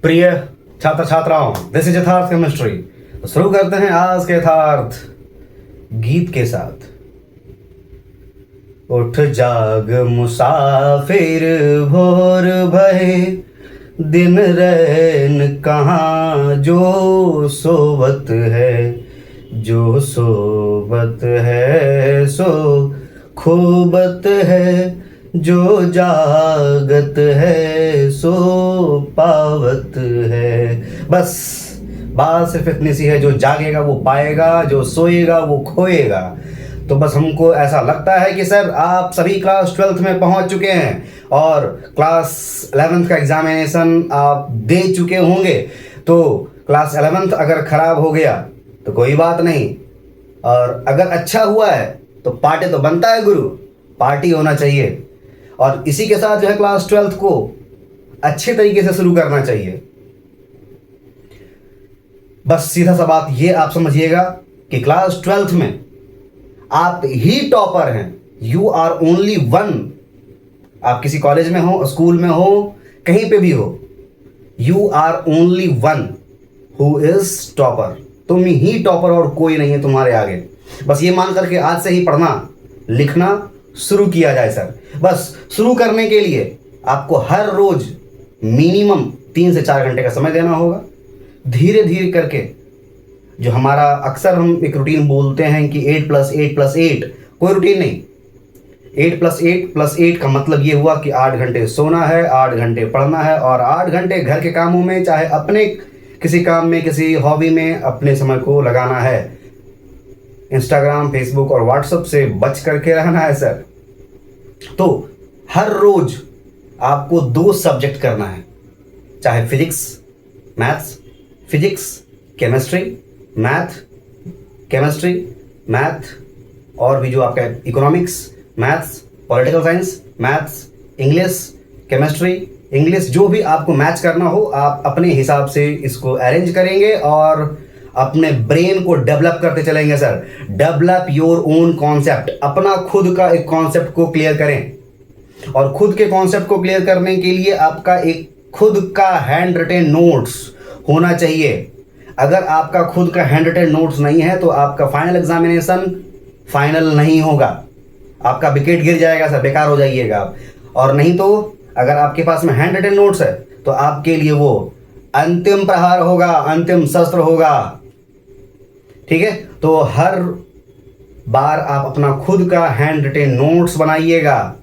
प्रिय छात्र छात्राओं, दिस इज यथार्थ केमिस्ट्री। तो शुरू करते हैं आज के यथार्थ गीत के साथ। उठ जाग मुसाफिर भोर भये, दिन रैन कहाँ जो सोवत है, जो सोवत है सो खूबत है, जो जागत है सो पावत है। बस बात सिर्फ इतनी सी है, जो जागेगा वो पाएगा, जो सोएगा वो खोएगा। तो बस हमको ऐसा लगता है कि सर आप सभी क्लास 12th में पहुंच चुके हैं और क्लास 11th का एग्जामिनेशन आप दे चुके होंगे। तो क्लास 11th अगर खराब हो गया तो कोई बात नहीं, और अगर अच्छा हुआ है तो पार्टी तो बनता है गुरु, पार्टी होना चाहिए। और इसी के साथ जो है क्लास 12th को अच्छे तरीके से शुरू करना चाहिए। बस सीधा सा बात ये आप समझिएगा कि क्लास 12th में आप ही टॉपर हैं। You are only one. आप किसी कॉलेज में हो, स्कूल में हो, कहीं पे भी हो, you are only one who is topper. तुम ही टॉपर और कोई नहीं है तुम्हारे आगे। बस ये मान करके आज से ही पढ़ना लिखना शुरू किया जाए सर। बस शुरू करने के लिए आपको हर रोज मिनिमम 3 से 4 घंटे का समय देना होगा। धीरे धीरे करके जो हमारा अक्सर हम एक रूटीन बोलते हैं कि 8+8+8, कोई रूटीन नहीं। 8+8+8 का मतलब ये हुआ कि 8 घंटे सोना है, 8 घंटे पढ़ना है और 8 घंटे घर के कामों में, चाहे अपने किसी काम में, किसी हॉबी में अपने समय को लगाना है। इंस्टाग्राम, फेसबुक और व्हाट्सएप से बच करके रहना है सर। तो हर रोज आपको 2 सब्जेक्ट करना है, चाहे physics maths, physics chemistry, math chemistry, math और भी जो आपका economics, maths, political science, maths, English, chemistry, English, जो भी आपको मैच करना हो आप अपने हिसाब से इसको अरेंज करेंगे और अपने ब्रेन को डेवलप करते चलेंगे sir. Develop your own concept. अपना खुद का एक कॉन्सेप्ट को क्लियर करें और खुद के कॉन्सेप्ट को क्लियर करने के लिए आपका एक खुद का हैंड रिटेन नोट्स होना चाहिए। अगर आपका खुद का हैंड रिटेन नोट्स नहीं है तो आपका फाइनल एग्जामिनेशन फाइनल नहीं होगा, आपका विकेट गिर जाएगा सर, बेकार हो जाइएगा आप। और नहीं तो अगर आपके पास में हैंड रिटेन नोट्स है तो आपके लिए वो अंतिम प्रहार होगा, अंतिम शस्त्र होगा। ठीक है, तो हर बार आप अपना खुद का हैंड रिटेन नोट्स बनाइएगा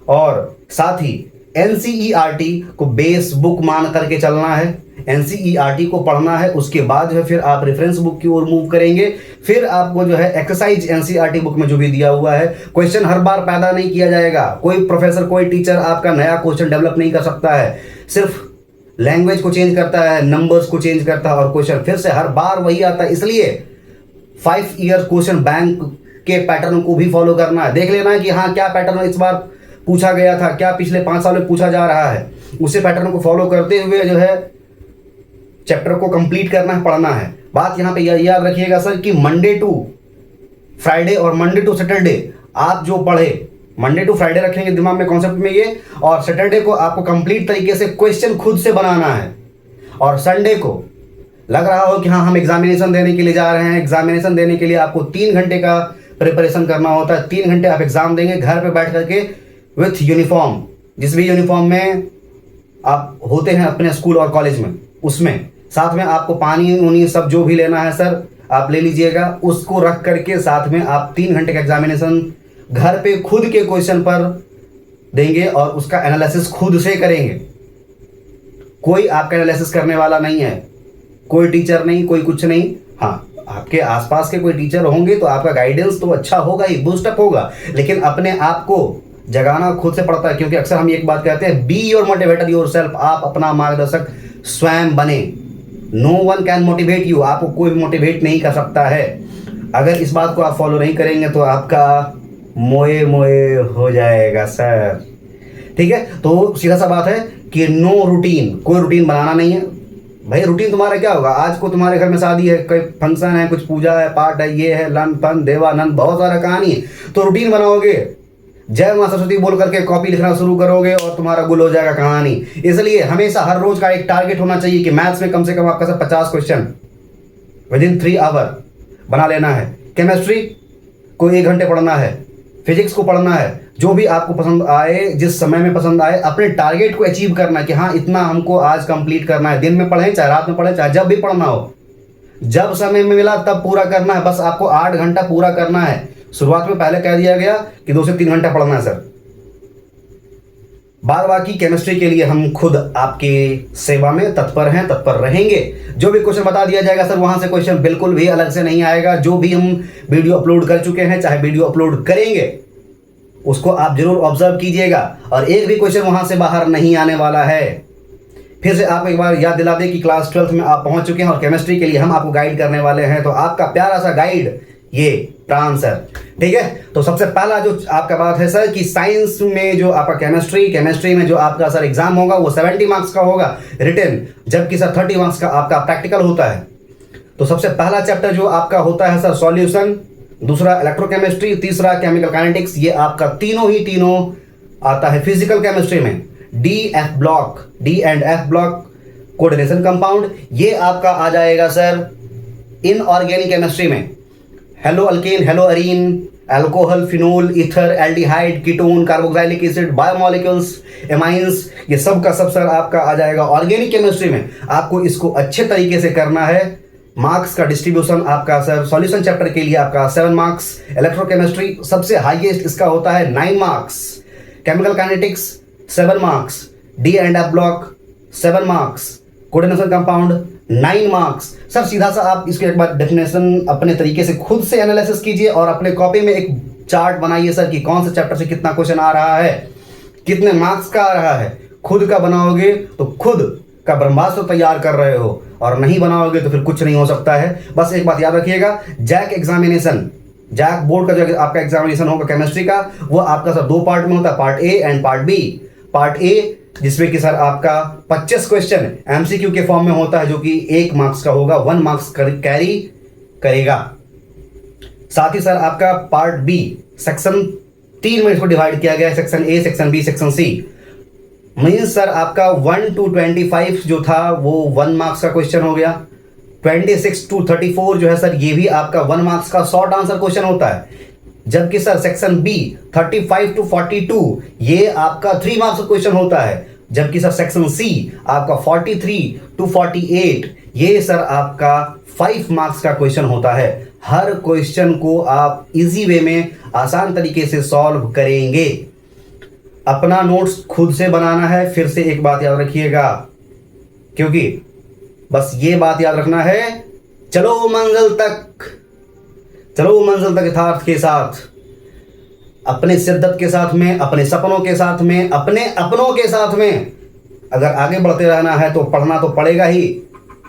और साथ ही एनसीईआरटी को बेस बुक मान करके चलना है। एनसीईआरटी को पढ़ना है, उसके बाद जो है फिर आप रेफरेंस बुक की ओर मूव करेंगे। फिर आपको जो है एक्सरसाइज एनसीईआरटी बुक में जो भी दिया हुआ है, क्वेश्चन हर बार पैदा नहीं किया जाएगा। कोई प्रोफेसर, कोई टीचर आपका नया क्वेश्चन डेवलप नहीं कर सकता है। सिर्फ लैंग्वेज को चेंज करता है, नंबर्स को चेंज करता है और क्वेश्चन फिर से हर बार वही आता है। इसलिए 5 ईयर क्वेश्चन बैंक के पैटर्न को भी फॉलो करना है। देख लेना है कि हाँ क्या पैटर्न इस बार पूछा गया था, क्या पिछले 5 साल में पूछा जा रहा है। उसी पैटर्न को फॉलो करते हुए जो है चैप्टर को कंप्लीट करना है, पढ़ना है। बात यहाँ पे याद रखिएगा सर कि मंडे टू फ्राइडे और मंडे टू सैटरडे आप जो पढ़े, मंडे टू फ्राइडे रखेंगे दिमाग में कॉन्सेप्ट में ये, और सैटरडे को आपको कंप्लीट तरीके से क्वेश्चन खुद से बनाना है। और संडे को लग रहा हो कि हाँ हम एग्जामिनेशन देने के लिए जा रहे हैं, एग्जामिनेशन देने के लिए आपको 3 घंटे का प्रिपरेशन करना होता है। 3 घंटे आप एग्जाम देंगे घर पे बैठ करके विथ यूनिफॉर्म, जिस भी यूनिफॉर्म में आप होते हैं अपने स्कूल और कॉलेज में, उसमें साथ में आपको पानी उनी सब जो भी लेना है सर आप ले लीजिएगा। उसको रख करके साथ में आप 3 घंटे का एग्जामिनेशन घर पे खुद के क्वेश्चन पर देंगे और उसका एनालिसिस खुद से करेंगे। कोई आपका एनालिसिस करने वाला नहीं है, कोई टीचर नहीं, कोई कुछ नहीं। हाँ, आपके आसपास के कोई टीचर होंगे तो आपका गाइडेंस तो अच्छा होगा ही, बूस्टअप होगा, लेकिन अपने आप को जगाना खुद से पड़ता है। क्योंकि अक्सर हम एक बात कहते हैं, be your motivator yourself. आप अपना मार्गदर्शक स्वयं बने। No one can motivate you. आपको कोई मोटिवेट नहीं कर सकता है। अगर इस बात को आप फॉलो नहीं करेंगे तो आपका मोए मोए हो जाएगा सर। ठीक है, तो सीधा सा बात है कि नो रूटीन, कोई रूटीन बनाना नहीं है भाई। रूटीन तुम्हारा क्या होगा? आज को तुम्हारे घर में शादी है, कोई फंक्शन है, कुछ पूजा है, पाठ है, ये है, लन फन देवानंद, बहुत सारा कहानी है। तो रूटीन बनाओगे जय मां सरस्वती बोल करके कॉपी लिखना शुरू करोगे और तुम्हारा गुल हो जाएगा कहानी। इसलिए हमेशा हर रोज का एक टारगेट होना चाहिए कि मैथ्स में कम से कम आपका 50 क्वेश्चन विदिन 3 आवर बना लेना है। केमिस्ट्री को 1 घंटे पढ़ना है, फिजिक्स को पढ़ना है, जो भी आपको पसंद आए, जिस समय में पसंद आए, अपने टारगेट को अचीव करना है कि हाँ इतना हमको आज कंप्लीट करना है। दिन में पढ़ें चाहे रात में पढ़ें चाहे जब भी पढ़ना हो, जब समय में मिला तब पूरा करना है। बस आपको 8 घंटा पूरा करना है। शुरुआत में पहले कह दिया गया कि 2 से 3 घंटा पढ़ना है सर। बाद बाकी केमिस्ट्री के लिए हम खुद आपके सेवा में तत्पर हैं, तत्पर रहेंगे। जो भी क्वेश्चन बता दिया जाएगा सर वहां से क्वेश्चन बिल्कुल भी अलग से नहीं आएगा। जो भी हम वीडियो अपलोड कर चुके हैं चाहे वीडियो अपलोड करेंगे उसको आप जरूर ऑब्जर्व कीजिएगा और एक भी क्वेश्चन वहां से बाहर नहीं आने वाला है। फिर से आप एक बार याद दिला दें कि क्लास 12th में आप पहुंच चुके हैं और केमिस्ट्री के लिए हम आपको गाइड करने वाले हैं। तो आपका प्यारा सा गाइड ये प्राण सर, ठीक है। तो सबसे पहला जो आपका बात है सर कि साइंस में जो आपका केमिस्ट्री में जो आपका सर एग्जाम होगा वो 70 मार्क्स का होगा रिटन, जबकि सर 30 मार्क्स का आपका प्रैक्टिकल होता है। तो सबसे पहला चैप्टर जो आपका होता है सर सॉल्यूशन, दूसरा इलेक्ट्रोकेमिस्ट्री, तीसरा केमिकल काइनेटिक्स। ये आपका तीनों आता है फिजिकल केमिस्ट्री में। D and F block coordination compound, ये आपका आ जाएगा सर इनऑर्गेनिक केमिस्ट्री में। Hello alkane, hello Areen, alcohol, phenol, ether, aldehyde, ketone, carboxylic acid, biomolecules, amines, ये सब का सब सर आपका आ जाएगा ऑर्गेनिक केमिस्ट्री में। आपको इसको अच्छे तरीके से करना है। मार्क्स का डिस्ट्रीब्यूशन आपका सर सॉल्यूशन चैप्टर के लिए आपका 7 मार्क्स, इलेक्ट्रोकेमिस्ट्री सबसे हाईएस्ट इसका होता है 9 marks, chemical kinetics 7 marks, D and F block 7 marks, coordination compound 9 marks. Sir सीधा सा आप इसके एक बार डेफिनेशन अपने तरीके से खुद से एनालिसिस कीजिए और अपने कॉपी में एक चार्ट बनाइए सर कि कौन से चैप्टर से कितना क्वेश्चन आ रहा है, कितने मार्क्स का आ रहा है। खुद का बनाओगे तो खुद का ब्रह्मास्त्र तैयार कर रहे हो और नहीं बनाओगे तो फिर कुछ नहीं हो सकता है। बस एक बात याद रखिएगा, जैक बोर्ड का जो आपका एग्जामिनेशन होगा केमिस्ट्री का वो आपका सर 2 पार्ट में होता है, part A and part B. Part A जिसमें कि सर आपका 25 क्वेश्चन एमसीक्यू के फॉर्म में होता है जो कि 1 मार्क्स का होगा, 1 मार्क्स कैरी करेगा। साथ ही सर आपका पार्ट बी सेक्शन 3 में इसको डिवाइड किया गया है, section A, section B, section C. Means sir आपका 1 to 25 जो था वो 1 मार्क्स का क्वेश्चन हो गया। 26 to 34 जो है सर ये भी आपका 1 मार्क्स का शॉर्ट आंसर क्वेश्चन होता है। जबकि सर सेक्शन बी 35 to 42 ये आपका 3 मार्क्स का क्वेश्चन होता है। जबकि सर सेक्शन सी आपका 43 to 48 ये सर आपका 5 मार्क्स का क्वेश्चन होता है। हर क्वेश्चन को आप इजी वे में आसान तरीके से सॉल्व करेंगे। अपना नोट्स खुद से बनाना है। फिर से एक बात याद रखिएगा, क्योंकि बस ये बात याद रखना है, चलो मंजिल तक यथार्थ के साथ, अपने शिद्दत के साथ में, अपने सपनों के साथ में, अपने अपनों के साथ में। अगर आगे बढ़ते रहना है तो पढ़ना तो पड़ेगा ही।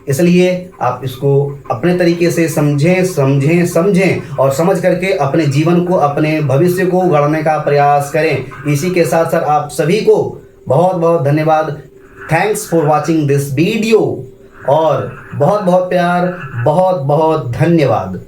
इसलिए आप इसको अपने तरीके से समझें और समझ करके अपने जीवन को, अपने भविष्य को गढ़ने का प्रयास करें। इसी के साथ सर आप सभी को बहुत बहुत धन्यवाद। Thanks for watching this video और बहुत बहुत प्यार, बहुत बहुत धन्यवाद।